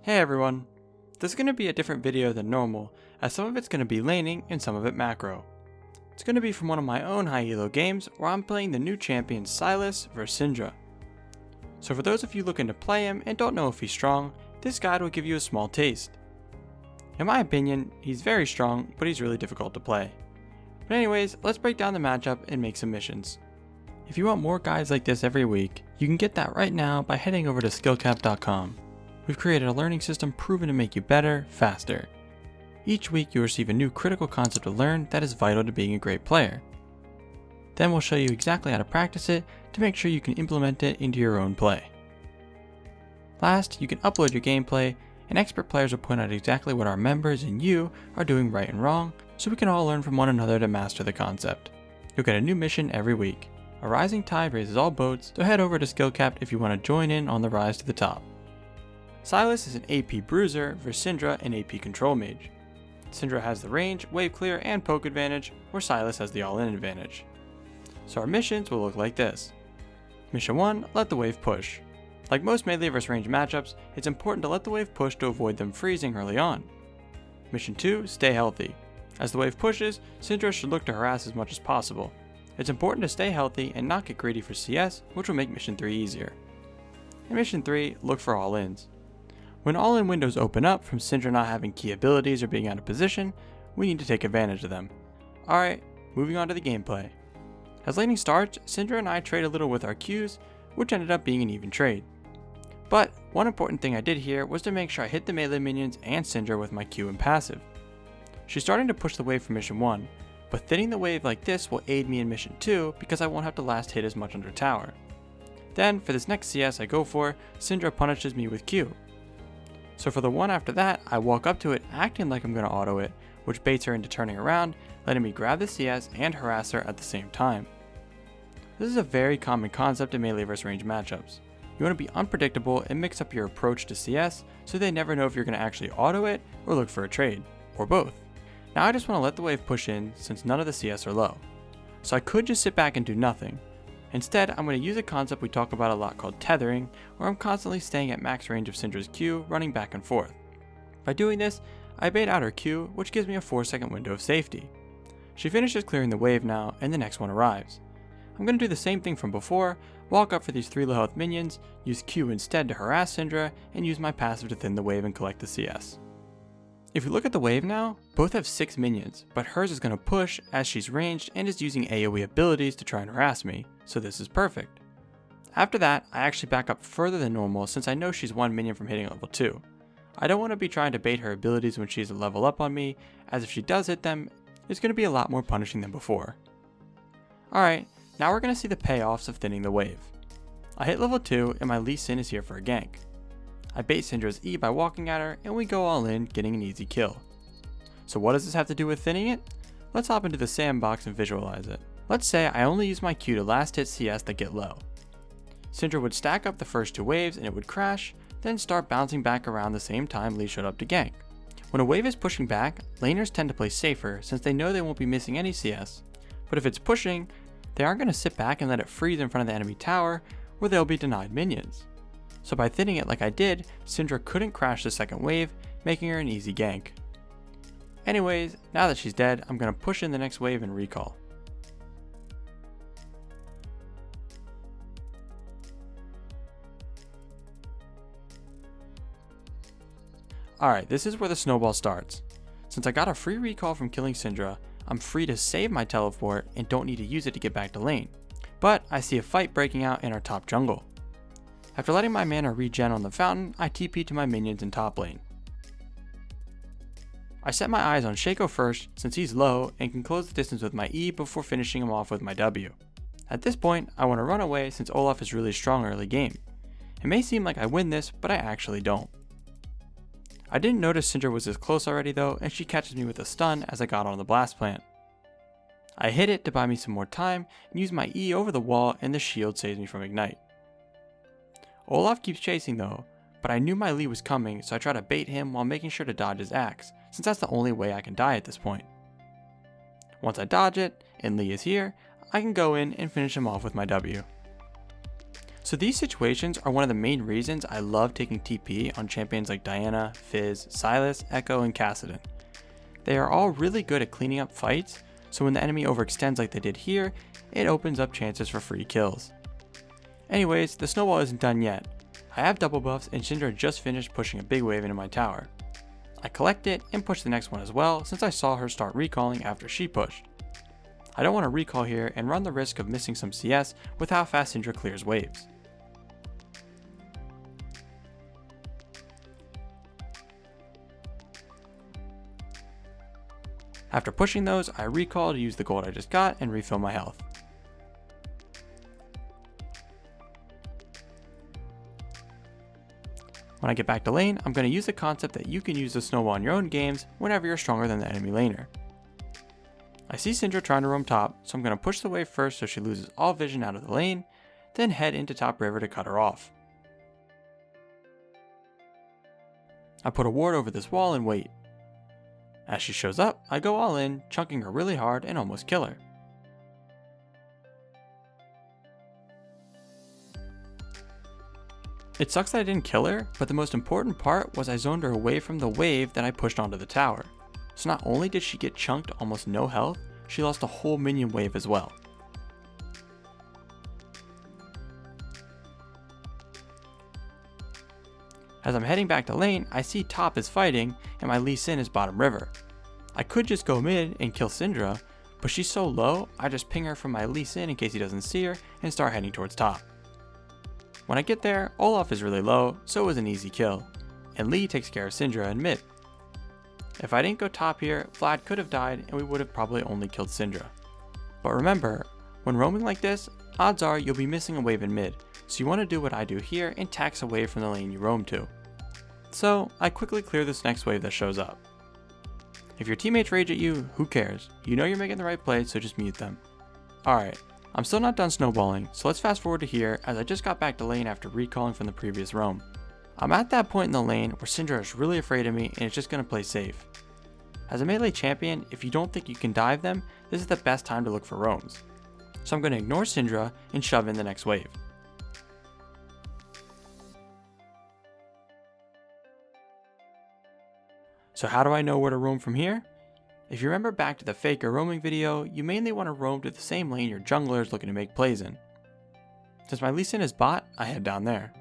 Hey everyone! This is going to be a different video than normal, as some of it's going to be laning and some of it macro. It's going to be from one of my own high elo games where I'm playing the new champion Sylas vs Syndra. So for those of you looking to play him and don't know if he's strong, this guide will give you a small taste. In my opinion, he's very strong, but he's really difficult to play. But anyways, let's break down the matchup and make some missions. If you want more guides like this every week, you can get that right now by heading over to skillcap.com. We've created a learning system proven to make you better, faster. Each week you receive a new critical concept to learn that is vital to being a great player. Then we'll show you exactly how to practice it to make sure you can implement it into your own play. Last, you can upload your gameplay, and expert players will point out exactly what our members and you are doing right and wrong, so we can all learn from one another to master the concept. You'll get a new mission every week. A rising tide raises all boats, so head over to SkillCap if you want to join in on the rise to the top. Sylas is an AP bruiser versus Syndra, an AP control mage. Syndra has the range, wave clear, and poke advantage, where Sylas has the all-in advantage. So our missions will look like this. Mission 1, let the wave push. Like most melee vs range matchups, it's important to let the wave push to avoid them freezing early on. Mission 2, stay healthy. As the wave pushes, Syndra should look to harass as much as possible. It's important to stay healthy and not get greedy for CS, which will make Mission 3 easier. In Mission 3, look for all-ins. When all-in windows open up from Syndra not having key abilities or being out of position, we need to take advantage of them. Alright, moving on to the gameplay. As laning starts, Syndra and I trade a little with our Qs, which ended up being an even trade. But one important thing I did here was to make sure I hit the melee minions and Syndra with my Q and passive. She's starting to push the wave for Mission 1, but thinning the wave like this will aid me in Mission 2 because I won't have to last hit as much under tower. Then, for this next CS I go for, Syndra punishes me with Q. So for the one after that, I walk up to it acting like I'm going to auto it, which baits her into turning around, letting me grab the CS and harass her at the same time. This is a very common concept in melee vs range matchups. You want to be unpredictable and mix up your approach to CS so they never know if you're going to actually auto it or look for a trade, or both. Now I just want to let the wave push in since none of the CS are low. So I could just sit back and do nothing. Instead, I'm going to use a concept we talk about a lot called tethering, where I'm constantly staying at max range of Syndra's Q, running back and forth. By doing this, I bait out her Q, which gives me a 4-second window of safety. She finishes clearing the wave now, and the next one arrives. I'm going to do the same thing from before, walk up for these 3 low health minions, use Q instead to harass Syndra, and use my passive to thin the wave and collect the CS. If we look at the wave now, both have 6 minions, but hers is going to push as she's ranged and is using AoE abilities to try and harass me, so this is perfect. After that, I actually back up further than normal since I know she's 1 minion from hitting level 2. I don't want to be trying to bait her abilities when she's a level up on me, as if she does hit them, it's going to be a lot more punishing than before. Alright, now we're going to see the payoffs of thinning the wave. I hit level 2 and my Lee Sin is here for a gank. I bait Syndra's E by walking at her, and we go all in, getting an easy kill. So what does this have to do with thinning it? Let's hop into the sandbox and visualize it. Let's say I only use my Q to last hit CS that get low. Syndra would stack up the first 2 waves and it would crash, then start bouncing back around the same time Lee showed up to gank. When a wave is pushing back, laners tend to play safer since they know they won't be missing any CS, but if it's pushing, they aren't going to sit back and let it freeze in front of the enemy tower where they'll be denied minions. So by thinning it like I did, Syndra couldn't crash the second wave, making her an easy gank. Anyways, now that she's dead, I'm going to push in the next wave and recall. Alright, this is where the snowball starts. Since I got a free recall from killing Syndra, I'm free to save my teleport and don't need to use it to get back to lane. But I see a fight breaking out in our top jungle. After letting my mana regen on the fountain, I TP to my minions in top lane. I set my eyes on Shaco first since he's low and can close the distance with my E before finishing him off with my W. At this point, I want to run away since Olaf is really strong early game. It may seem like I win this, but I actually don't. I didn't notice Syndra was this close already though, and she catches me with a stun as I got on the blast plant. I hit it to buy me some more time and use my E over the wall, and the shield saves me from ignite. Olaf keeps chasing though, but I knew my Lee was coming, so I try to bait him while making sure to dodge his axe, since that's the only way I can die at this point. Once I dodge it, and Lee is here, I can go in and finish him off with my W. So these situations are one of the main reasons I love taking TP on champions like Diana, Fizz, Sylas, Echo, and Kassadin. They are all really good at cleaning up fights, so when the enemy overextends like they did here, it opens up chances for free kills. Anyways, the snowball isn't done yet. I have double buffs and Syndra just finished pushing a big wave into my tower. I collect it and push the next one as well since I saw her start recalling after she pushed. I don't want to recall here and run the risk of missing some CS with how fast Syndra clears waves. After pushing those, I recall to use the gold I just got and refill my health. When I get back to lane, I'm going to use the concept that you can use the snowball in your own games whenever you're stronger than the enemy laner. I see Syndra trying to roam top, so I'm going to push the wave first so she loses all vision out of the lane, then head into top river to cut her off. I put a ward over this wall and wait. As she shows up, I go all in, chunking her really hard and almost kill her. It sucks that I didn't kill her, but the most important part was I zoned her away from the wave that I pushed onto the tower. So not only did she get chunked almost no health, she lost a whole minion wave as well. As I'm heading back to lane, I see top is fighting and my Lee Sin is bottom river. I could just go mid and kill Syndra, but she's so low, I just ping her from my Lee Sin in case he doesn't see her and start heading towards top. When I get there, Olaf is really low, so it was an easy kill, and Lee takes care of Syndra in mid. If I didn't go top here, Vlad could have died and we would have probably only killed Syndra. But remember, when roaming like this, odds are you'll be missing a wave in mid, so you want to do what I do here and tax away from the lane you roam to. So I quickly clear this next wave that shows up. If your teammates rage at you, who cares? You know you're making the right play, so just mute them. Alright, I'm still not done snowballing, so let's fast forward to here as I just got back to lane after recalling from the previous roam. I'm at that point in the lane where Syndra is really afraid of me and is just going to play safe. As a melee champion, if you don't think you can dive them, this is the best time to look for roams. So I'm going to ignore Syndra and shove in the next wave. So how do I know where to roam from here? If you remember back to the Faker roaming video, you mainly want to roam to the same lane your jungler is looking to make plays in. Since my Lee Sin is bot, I head down there.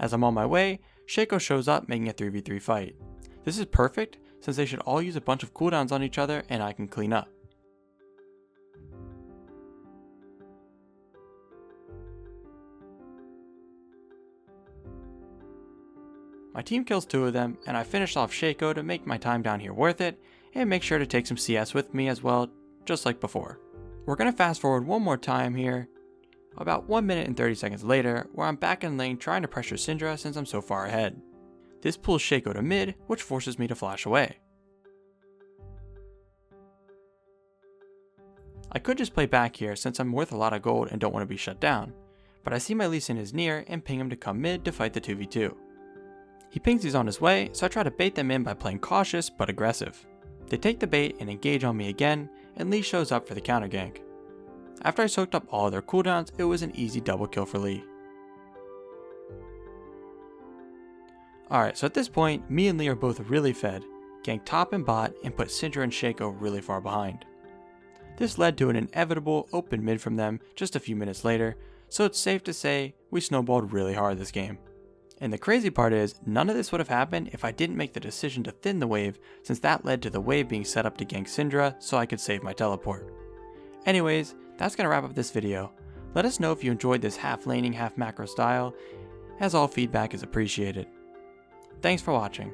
As I'm on my way, Shaco shows up making a 3v3 fight. This is perfect since they should all use a bunch of cooldowns on each other and I can clean up. My team kills 2 of them, and I finish off Shaco to make my time down here worth it, and make sure to take some CS with me as well, just like before. We're going to fast forward one more time here, about 1 minute and 30 seconds later, where I'm back in lane trying to pressure Syndra since I'm so far ahead. This pulls Shaco to mid, which forces me to flash away. I could just play back here since I'm worth a lot of gold and don't want to be shut down, but I see my Lee Sin is near and ping him to come mid to fight the 2v2. He pings he's on his way, so I try to bait them in by playing cautious but aggressive. They take the bait and engage on me again, and Lee shows up for the counter gank. After I soaked up all of their cooldowns, it was an easy double kill for Lee. Alright, so at this point, me and Lee are both really fed, ganked top and bot, and put Syndra and Shaco really far behind. This led to an inevitable open mid from them just a few minutes later, so it's safe to say we snowballed really hard this game. And the crazy part is, none of this would have happened if I didn't make the decision to thin the wave, since that led to the wave being set up to gank Syndra so I could save my teleport. Anyways, that's going to wrap up this video. Let us know if you enjoyed this half laning, half macro style, as all feedback is appreciated. Thanks for watching.